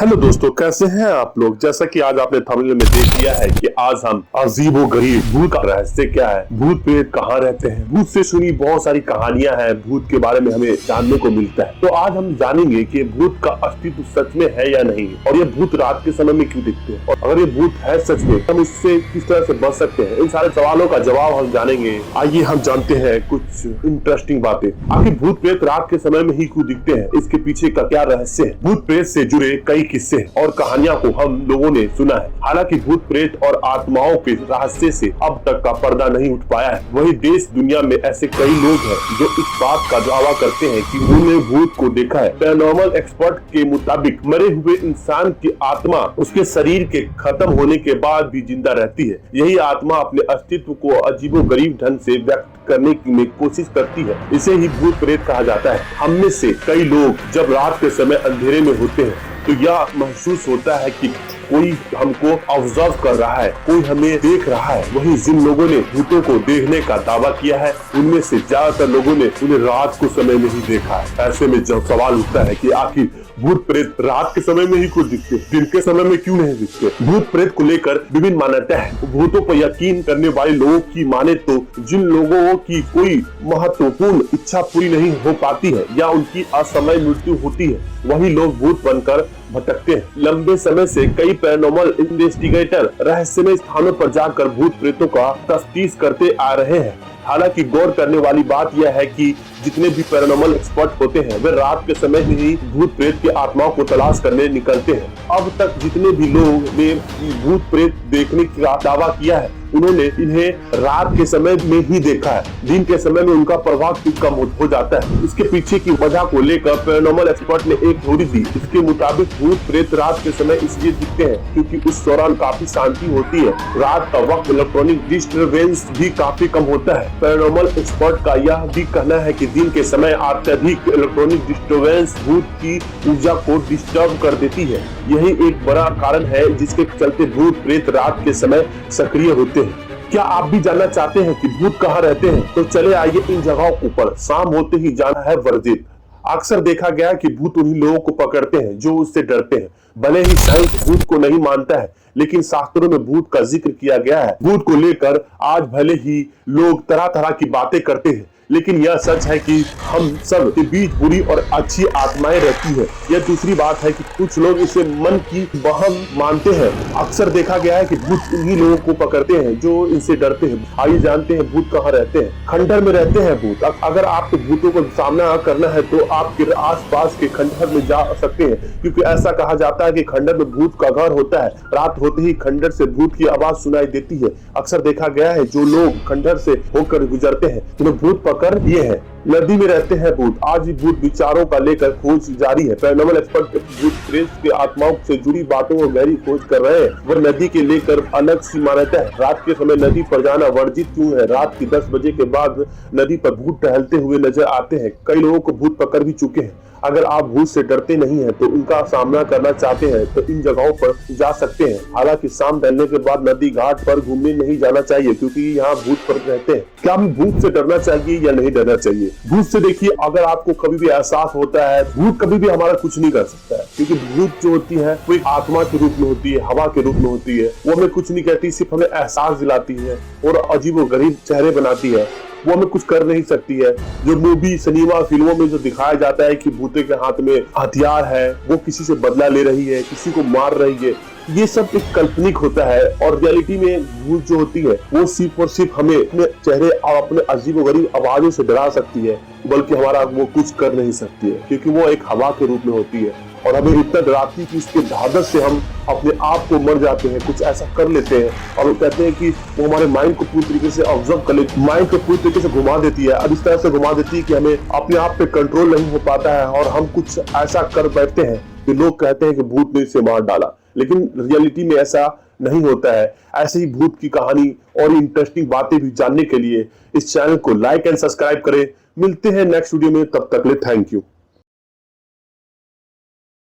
Hello दोस्तों, कैसे हैं आप लोग। जैसा कि आज आपने थंबनेल में देख लिया है कि आज हम अजीबोगरीब भूत का रहस्य क्या है, भूत प्रेत कहाँ रहते हैं, भूत से सुनी बहुत सारी कहानियां हैं, भूत के बारे में हमें जानने को मिलता है। तो आज हम जानेंगे कि भूत का अस्तित्व सच में है या नहीं, और ये भूत रात के समय में क्यों दिखते हैं, और अगर ये भूत है सच में हम इससे किस तरह से बच सकते हैं। इन सारे सवालों का जवाब हम जानेंगे। आइए हम जानते हैं कुछ इंटरेस्टिंग बातें। आखिर भूत प्रेत रात के समय में ही क्यों दिखते हैं, इसके पीछे का क्या रहस्य है। भूत प्रेत से जुड़े कई किस्से और कहानियां को हम लोगों ने सुना है। हालांकि भूत प्रेत और आत्माओं के रहस्य से अब तक का पर्दा नहीं उठ पाया है। वही देश दुनिया में ऐसे कई लोग हैं जो इस बात का दावा करते हैं कि उन्होंने भूत को देखा है। पैरानॉर्मल एक्सपर्ट के मुताबिक मरे हुए इंसान की आत्मा उसके शरीर के खत्म होने के बाद भी जिंदा रहती है। यही आत्मा अपने अस्तित्व को अजीबोगरीब ढंग से व्यक्त करने की कोशिश करती है। इसे ही भूत प्रेत कहा जाता है। हम में से कई लोग जब रात के समय अंधेरे में होते हैं तो यह महसूस होता है कि कोई हमको ऑब्जर्व कर रहा है, कोई हमें देख रहा है। वहीं जिन लोगों ने भूतों को देखने का दावा किया है उनमें से ज्यादातर लोगों ने उन्हें रात को समय में ही देखा है। ऐसे में जब सवाल उठता है कि आखिर भूत प्रेत रात के समय में ही क्यों दिखते, दिन के समय में क्यों नहीं दिखते। भूत प्रेत को लेकर विभिन्न मान्यताएं हैं। भूतों पर यकीन करने वाले लोगों की माने तो जिन लोगों की कोई महत्वपूर्ण इच्छा पूरी नहीं हो पाती है या उनकी असमय मृत्यु होती है, वही लोग भूत बनकर भटकते हैं। लंबे समय से कई पैरानॉर्मल इन्वेस्टिगेटर रहस्यमय स्थानों पर जाकर भूत प्रेतों का तफ्तीश करते आ रहे हैं। हालांकि गौर करने वाली बात यह है कि जितने भी पैरानॉर्मल एक्सपर्ट होते हैं वे रात के समय ही भूत प्रेत की आत्माओं को तलाश करने निकलते हैं। अब तक जितने भी लोग ने भूत प्रेत देखने का दावा किया है उन्होंने इन्हें रात के समय में ही देखा है। दिन के समय में उनका प्रभाव कम हो जाता है। इसके पीछे की वजह को लेकर पैरानॉर्मल एक्सपर्ट ने एक थ्योरी दी। इसके मुताबिक भूत प्रेत रात के समय इसलिए दिखते हैं क्योंकि उस दौरान काफी शांति होती है। रात का वक्त इलेक्ट्रॉनिक डिस्टर्बेंस भी काफी कम होता है। पैरानॉर्मल एक्सपर्ट का यह भी कहना है कि दिन के समय अत्यधिक इलेक्ट्रॉनिक डिस्टर्बेंस भूत की ऊर्जा को डिस्टर्ब कर देती है। यही एक बड़ा कारण है जिसके चलते भूत प्रेत रात के समय सक्रिय होते हैं। क्या आप भी जानना चाहते हैं कि भूत कहाँ रहते हैं? तो चले आइए इन जगहों पर शाम होते ही जाना है वर्जित। अक्सर देखा गया है कि भूत उन्हीं लोगों को पकड़ते हैं जो उससे डरते हैं। भले ही साइंस भूत को नहीं मानता है, लेकिन शास्त्रों में भूत का जिक्र किया गया है। भूत को लेकर आज भले ही लोग तरह तरह की बातें करते हैं, लेकिन यह सच है कि हम सब के बीच बुरी और अच्छी आत्माएं रहती है। यह दूसरी बात है कि कुछ लोग इसे मन की वहम मानते हैं। अक्सर देखा गया है कि भूत उन्हीं लोगों को पकड़ते हैं जो इनसे डरते हैं। आइए जानते हैं भूत कहाँ रहते हैं। खंडहर में रहते हैं भूत। अगर आपको भूतों को सामना करना है तो आपके आसपास के खंडहर में जा सकते हैं, क्योंकि ऐसा कहा जाता है कि खंडहर में भूत का घर होता है। रात होते ही खंडहर से भूत की आवाज सुनाई देती है। अक्सर देखा गया है जो लोग खंडहर से होकर गुजरते हैं उन्हें भूत पकड़ ये है। नदी में रहते हैं भूत। आज भी भूत विचारों का लेकर खोज जारी है। पैरानॉर्मल एक्सपर्ट भूत प्रेत के आत्माओं से जुड़ी बातों को गहरी खोज कर रहे हैं। वह नदी के लेकर अलग सी मान्यता है। रात के समय नदी पर जाना वर्जित क्यों है? रात की 10 बजे के बाद नदी पर भूत टहलते हुए नजर आते हैं। कई लोगों को भूत पकड़ भी चुके हैं। अगर आप भूत से डरते नहीं हैं तो उनका सामना करना चाहते हैं तो इन जगहों पर जा सकते हैं। हालांकि शाम ढलने के बाद नदी घाट पर घूमने नहीं जाना चाहिए, क्योंकि यहाँ भूत पर रहते हैं। क्या हमें भूत से डरना चाहिए या नहीं डरना चाहिए? भूत से देखिए, अगर आपको कभी भी एहसास होता है, भूत कभी भी हमारा कुछ नहीं कर सकता है, क्योंकि भूत जो होती है वो एक आत्मा के रूप में होती है, हवा के रूप में होती है। वो हमें कुछ नहीं कहती, सिर्फ हमें एहसास दिलाती है और अजीबोगरीब चेहरे बनाती है। वो हमें कुछ कर नहीं सकती है। जो मूवी सिनेमा फिल्मों में जो दिखाया जाता है कि भूते के हाथ में हथियार है, वो किसी से बदला ले रही है, किसी को मार रही है, ये सब एक काल्पनिक होता है। और रियलिटी में भूत जो होती है वो सिर्फ और सिर्फ हमें अपने चेहरे और अपने अजीबोगरीब आवाजों से डरा सकती है, बल्कि हमारा वो कुछ कर नहीं सकती है, क्योंकि वो एक हवा के रूप में होती है और हमें इतना डराती है कि इसके धाधर से हम अपने आप को मर जाते हैं, कुछ ऐसा कर लेते हैं। और वो कहते हैं कि वो हमारे माइंड को पूरी तरीके से ऑब्जर्व कर लेती है, माइंड को पूरी तरीके से घुमा देती है। अब इस तरह से घुमा देती है कि हमें अपने आप पे कंट्रोल नहीं हो पाता है और हम कुछ ऐसा कर बैठते हैं कि लोग कहते हैं कि भूत ने इसे मार डाला, लेकिन रियलिटी में ऐसा नहीं होता है। ऐसे ही भूत की कहानी और इंटरेस्टिंग बातें भी जानने के लिए इस चैनल को लाइक एंड सब्सक्राइब करें। मिलते हैं नेक्स्ट वीडियो में, तब तक के लिए थैंक यू।